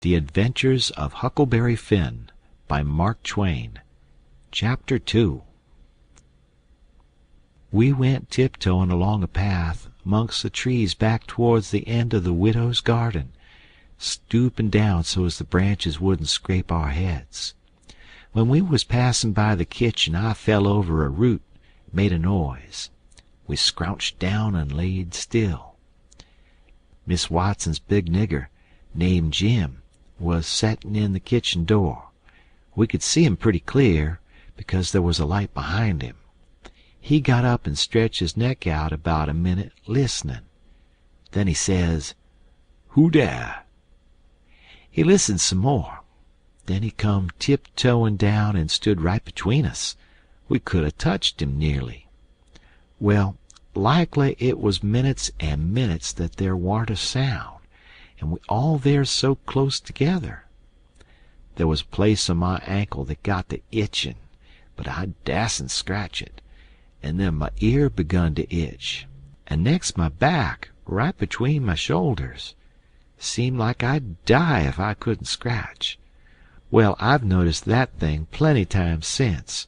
The Adventures of Huckleberry Finn by Mark Twain. Chapter 2. We went tiptoeing along a path amongst the trees back towards the end of the widow's garden, stooping down so as the branches wouldn't scrape our heads. When we was passing by the kitchen, I fell over a root, made a noise. We scrouched down and laid still. Miss Watson's big nigger, named Jim, was setting in the kitchen door. We could see him pretty clear, because there was a light behind him. He got up and stretched his neck out about a minute, listening. Then he says, "Who dar?" He listened some more. Then he come tiptoeing down and stood right between us. We could have touched him nearly. Well, likely it was minutes and minutes that there warn't a sound, and we all there so close together. There was a place on my ankle that got to itching, but I dasn't scratch it, and then my ear begun to itch, and next my back, right between my shoulders. Seemed like I'd die if I couldn't scratch. Well, I've noticed that thing plenty times since.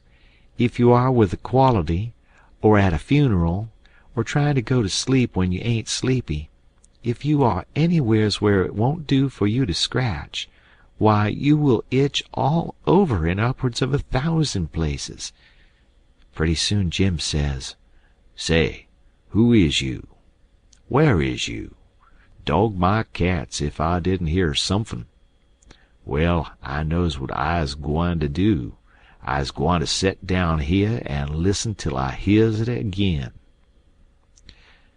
If you are with a quality, or at a funeral, or trying to go to sleep when you ain't sleepy, if you are anywheres where it won't do for you to scratch, why, you will itch all over in upwards of 1,000 places. Pretty soon Jim says, "Say, who is you? Where is you? Dog my cats if I didn't hear somefin'. Well, I knows what I's gwine to do. I's gwine to set down here and listen till I hears it again."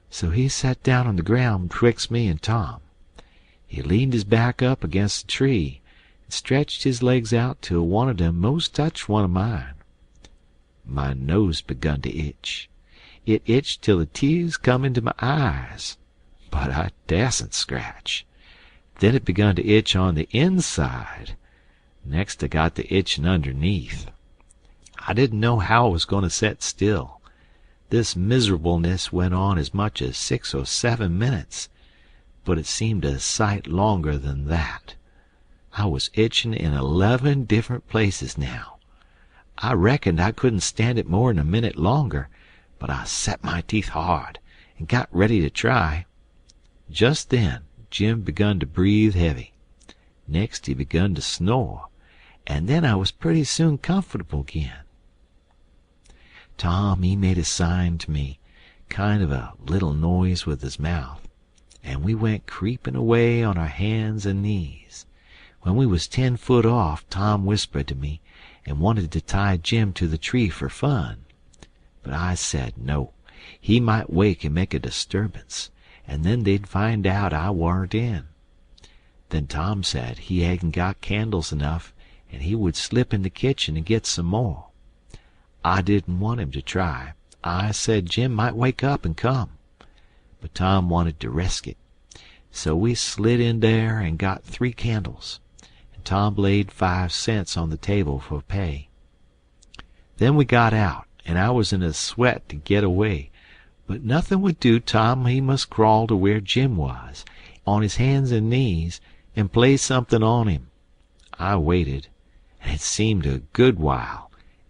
So he sat down on the ground betwixt me and Tom. He leaned his back up against the tree and stretched his legs out till one of them most touched one of mine. My nose begun to itch. It itched till the tears come into my eyes, but I dasn't scratch. Then it begun to itch on the inside. Next I got the itching underneath. I didn't know how I was going to set still. This miserableness went on as much as 6 or 7 minutes, but it seemed a sight longer than that. I was itching in 11 different places now. I reckoned I couldn't stand it more'n a minute longer, but I set my teeth hard and got ready to try. Just then Jim begun to breathe heavy. Next he begun to snore, and then I was pretty soon comfortable again. Tom, he made a sign to me, kind of a little noise with his mouth, and we went creeping away on our hands and knees. When we was 10 foot off, Tom whispered to me and wanted to tie Jim to the tree for fun. But I said no, he might wake and make a disturbance, and then they'd find out I warn't in. Then Tom said he hadn't got candles enough, and he would slip in the kitchen and get some more. I didn't want him to try. I said Jim might wake up and come. But Tom wanted to risk it. So we slid in there and got 3 candles, and Tom laid 5 cents on the table for pay. Then we got out, and I was in a sweat to get away, but nothing would do. Tom, he must crawl to where Jim was, on his hands and knees, and play something on him. I waited, and it seemed a good while.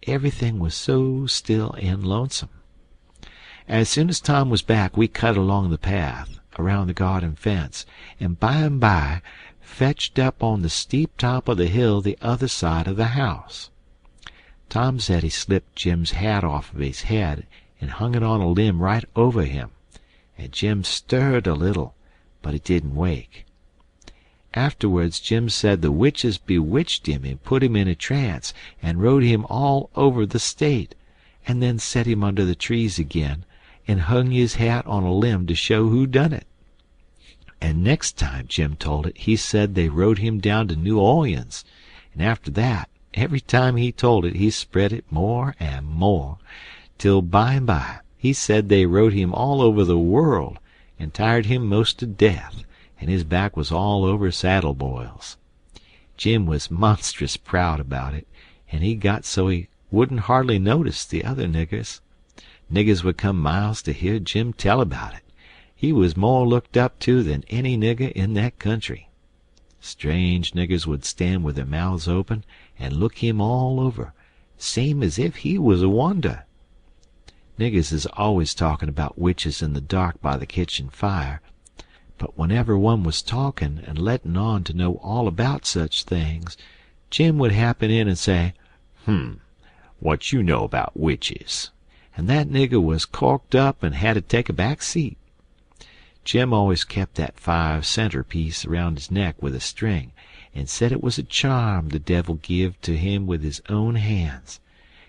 Everything was so still and lonesome. As soon as Tom was back, we cut along the path, around the garden fence, and by and by fetched up on the steep top of the hill the other side of the house. Tom said he slipped Jim's hat off of his head and hung it on a limb right over him, and Jim stirred a little, but he didn't wake. Afterwards Jim said the witches bewitched him and put him in a trance and rode him all over the state, and then set him under the trees again and hung his hat on a limb to show who done it. And next time Jim told it, he said they rode him down to New Orleans, and after that, every time he told it he spread it more and more, till by and by he said they rode him all over the world and tired him most to death, and his back was all over saddle boils. Jim was monstrous proud about it, and he got so he wouldn't hardly notice the other niggers. Niggers would come miles to hear Jim tell about it. He was more looked up to than any nigger in that country. Strange niggers would stand with their mouths open and look him all over, same as if he was a wonder. Niggers is always talking about witches in the dark by the kitchen fire, but whenever one was talking and letting on to know all about such things, Jim would happen in and say, what you know about witches? And that nigger was corked up and had to take a back seat. Jim always kept that 5-center piece around his neck with a string, and said it was a charm the devil give to him with his own hands,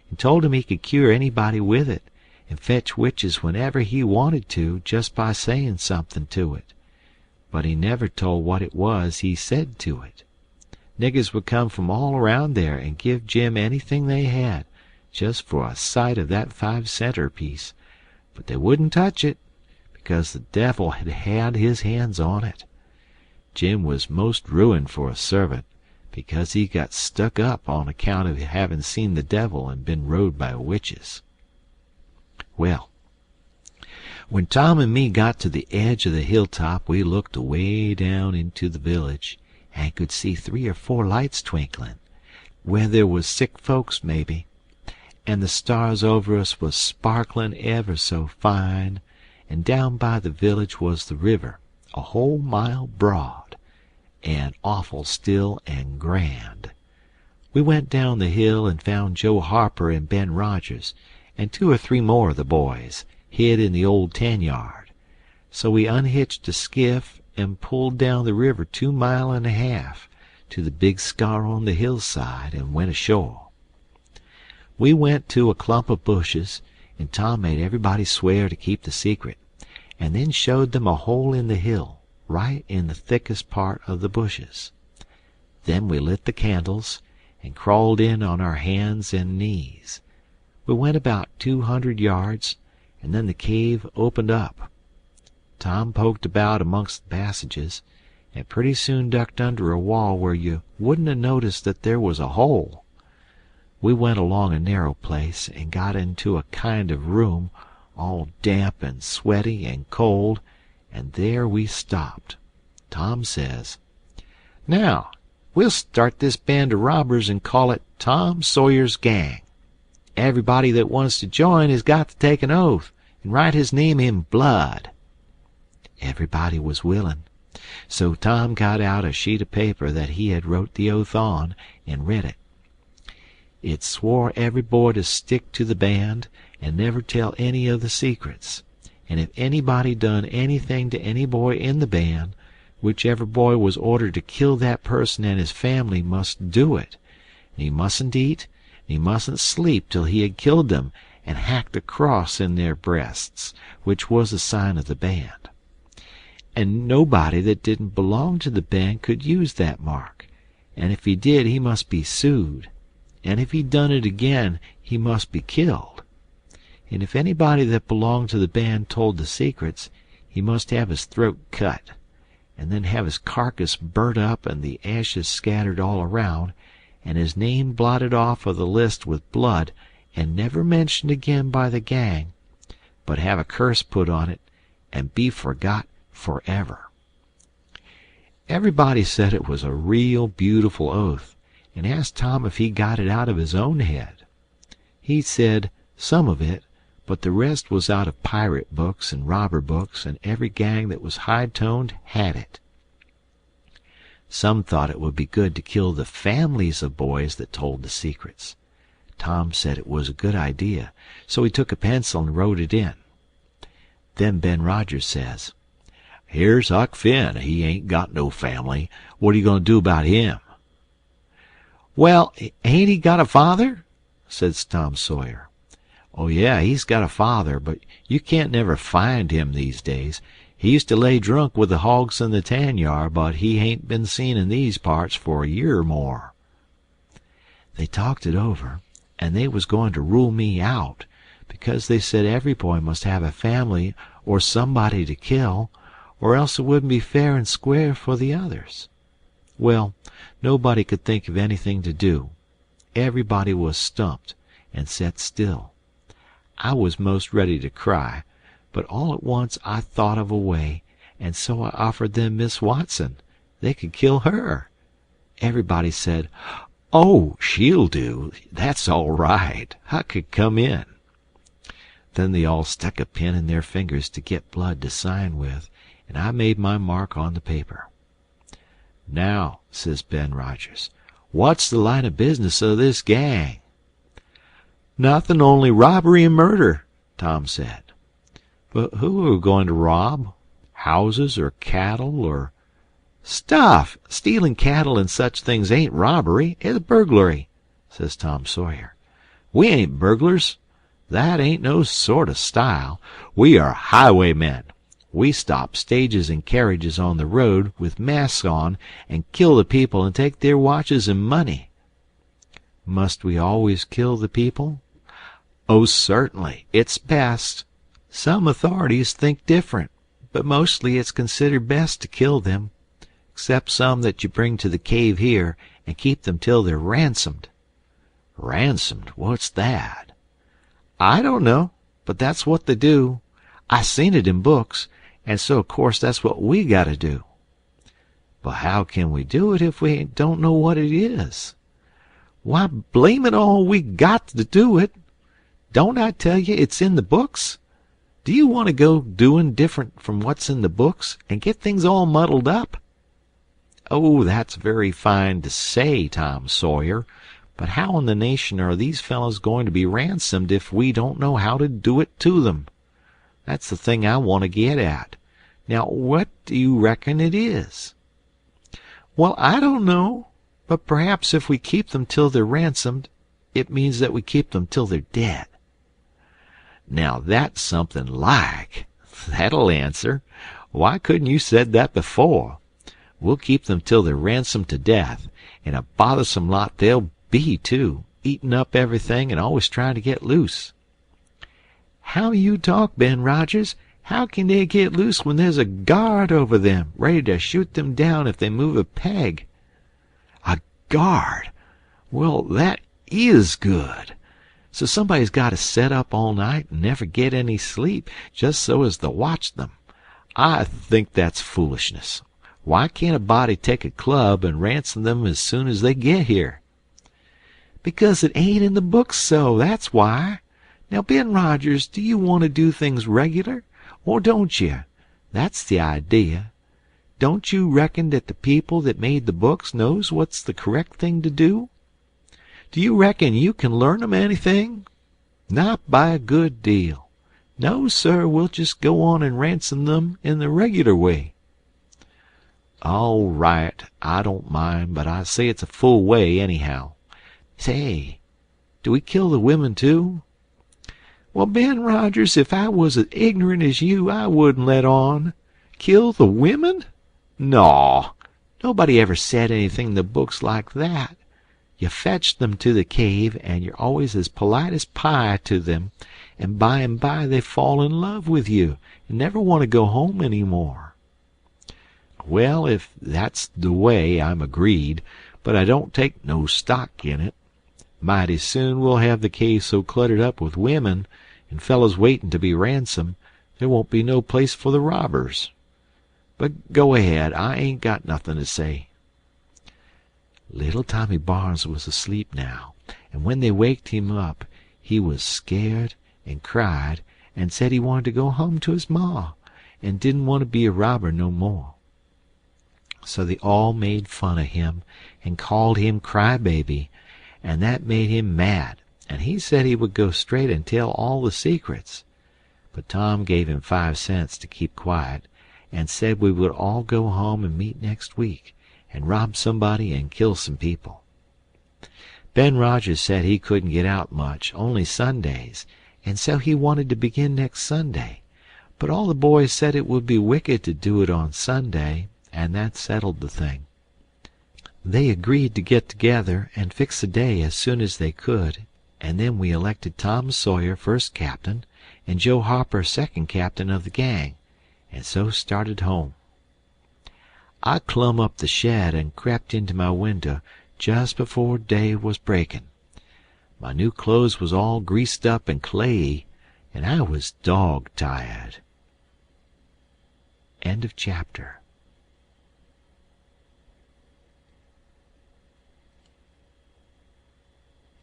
and told him he could cure anybody with it, and fetch witches whenever he wanted to just by saying something to it. But he never told what it was he said to it. Niggers would come from all around there and give Jim anything they had, just for a sight of that 5-center piece, but they wouldn't touch it, because the devil had his hands on it. Jim was most ruined for a servant, because he got stuck up on account of having seen the devil and been rode by witches. Well, when Tom and me got to the edge of the hilltop, we looked away down into the village, and could see 3 or 4 lights twinkling, where there was sick folks maybe, and the stars over us was sparkling ever so fine, and down by the village was the river, a whole mile broad, and awful still and grand. We went down the hill and found Joe Harper and Ben Rogers, and 2 or 3 more of the boys, hid in the old tan-yard. So we unhitched a skiff and pulled down the river 2 miles and a half to the big scar on the hillside and went ashore. We went to a clump of bushes, and Tom made everybody swear to keep the secret, and then showed them a hole in the hill, right in the thickest part of the bushes. Then we lit the candles and crawled in on our hands and knees. We went about 200 yards, and then the cave opened up. Tom poked about amongst the passages, and pretty soon ducked under a wall where you wouldn't have noticed that there was a hole. We went along a narrow place and got into a kind of room, all damp and sweaty and cold, and there we stopped. Tom says, "Now, we'll start this band of robbers and call it Tom Sawyer's Gang. Everybody that wants to join has got to take an oath and write his name in blood." Everybody was willing, so Tom got out a sheet of paper that he had wrote the oath on and read it. It swore every boy to stick to the band and never tell any of the secrets, and if anybody done anything to any boy in the band, whichever boy was ordered to kill that person and his family must do it, and he mustn't eat, and he mustn't sleep till he had killed them and hacked a cross in their breasts, which was a sign of the band. And nobody that didn't belong to the band could use that mark, and if he did he must be sued, and if he done it again he must be killed. And if anybody that belonged to the band told the secrets, he must have his throat cut, and then have his carcass burnt up and the ashes scattered all around, and his name blotted off of the list with blood and never mentioned again by the gang, but have a curse put on it and be forgot forever. Everybody said it was a real beautiful oath, and asked Tom if he got it out of his own head. He said some of it, but the rest was out of pirate books and robber books, and every gang that was high-toned had it. Some thought it would be good to kill the families of boys that told the secrets. Tom said it was a good idea, so he took a pencil and wrote it in. Then Ben Rogers says, "Here's Huck Finn. He ain't got no family. What are you going to do about him?" "Well, ain't he got a father?" says Tom Sawyer. "Oh, yeah, he's got a father, but you can't never find him these days. He used to lay drunk with the hogs in the tan-yard, but he ain't been seen in these parts for a year or more." They talked it over, and they was going to rule me out, because they said every boy must have a family or somebody to kill, or else it wouldn't be fair and square for the others. Well, nobody could think of anything to do. Everybody was stumped and sat still. I was most ready to cry, but all at once I thought of a way, and so I offered them Miss Watson, They could kill her. Everybody said, "Oh, she'll do. That's all right. Huck could come in." Then they all stuck a pin in their fingers to get blood to sign with, and I made my mark on the paper. "Now," says Ben Rogers, "what's the line of business of this gang?" "Nothing, only robbery and murder," Tom said. "But who are we going to rob? Houses or cattle or—" "Stuff! Stealing cattle and such things ain't robbery. It's burglary," says Tom Sawyer. "We ain't burglars. That ain't no sort of style. We are highwaymen. We stop stages and carriages on the road with masks on and kill the people and take their watches and money." "Must we always kill the people?" "Oh, certainly. It's best. Some authorities think different, but mostly it's considered best to kill them, except some that you bring to the cave here and keep them till they're ransomed." "Ransomed? What's that?" "I don't know, but that's what they do. I seen it in books, and so of course that's what we got to do." "But how can we do it if we don't know what it is?" "Why, blame it all, we got to do it. Don't I tell you it's in the books? Do you want to go doing different from what's in the books and get things all muddled up?" "Oh, that's very fine to say, Tom Sawyer, but how in the nation are these fellows going to be ransomed if we don't know how to do it to them? That's the thing I want to get at. Now, what do you reckon it is?" "Well, I don't know, but perhaps if we keep them till they're ransomed, it means that we keep them till they're dead." "Now that's something like. That'll answer. Why couldn't you said that before? We'll keep them till they're ransomed to death, and a bothersome lot they'll be, too, eating up everything and always trying to get loose." "How you talk, Ben Rogers. How can they get loose when there's a guard over them, ready to shoot them down if they move a peg?" "A guard? Well, that is good. So somebody's got to set up all night and never get any sleep, just so as to watch them. I think that's foolishness. Why can't a body take a club and ransom them as soon as they get here?" "Because it ain't in the books so, that's why. Now, Ben Rogers, do you want to do things regular, or don't you? That's the idea. Don't you reckon that the people that made the books knows what's the correct thing to do? Do you reckon you can learn 'em anything? Not by a good deal. No, sir, we'll just go on and ransom them in the regular way." "All right, I don't mind, but I say it's a full way anyhow. Say, do we kill the women too?" "Well, Ben Rogers, if I was as ignorant as you, I wouldn't let on. Kill the women? Naw, nobody ever said anything in the books like that. You fetch them to the cave, and you're always as polite as pie to them, and by they fall in love with you and never want to go home any more." "Well, if that's the way, I'm agreed, but I don't take no stock in it. Mighty soon we'll have the cave so cluttered up with women and fellows waiting to be ransomed, there won't be no place for the robbers. But go ahead, I ain't got nothing to say." Little Tommy Barnes was asleep now, and when they waked him up, he was scared and cried and said he wanted to go home to his ma, and didn't want to be a robber no more. So they all made fun of him and called him Crybaby, and that made him mad, and he said he would go straight and tell all the secrets. But Tom gave him 5 cents to keep quiet, and said we would all go home and meet next week, and rob somebody and kill some people. Ben Rogers said he couldn't get out much, only Sundays, and so he wanted to begin next Sunday. But all the boys said it would be wicked to do it on Sunday, and that settled the thing. They agreed to get together and fix a day as soon as they could, and then we elected Tom Sawyer first captain and Joe Harper second captain of the gang, and so started home. I clumb up the shed and crept into my window just before day was breaking. My new clothes was all greased up and clayey, and I was dog-tired. End of chapter.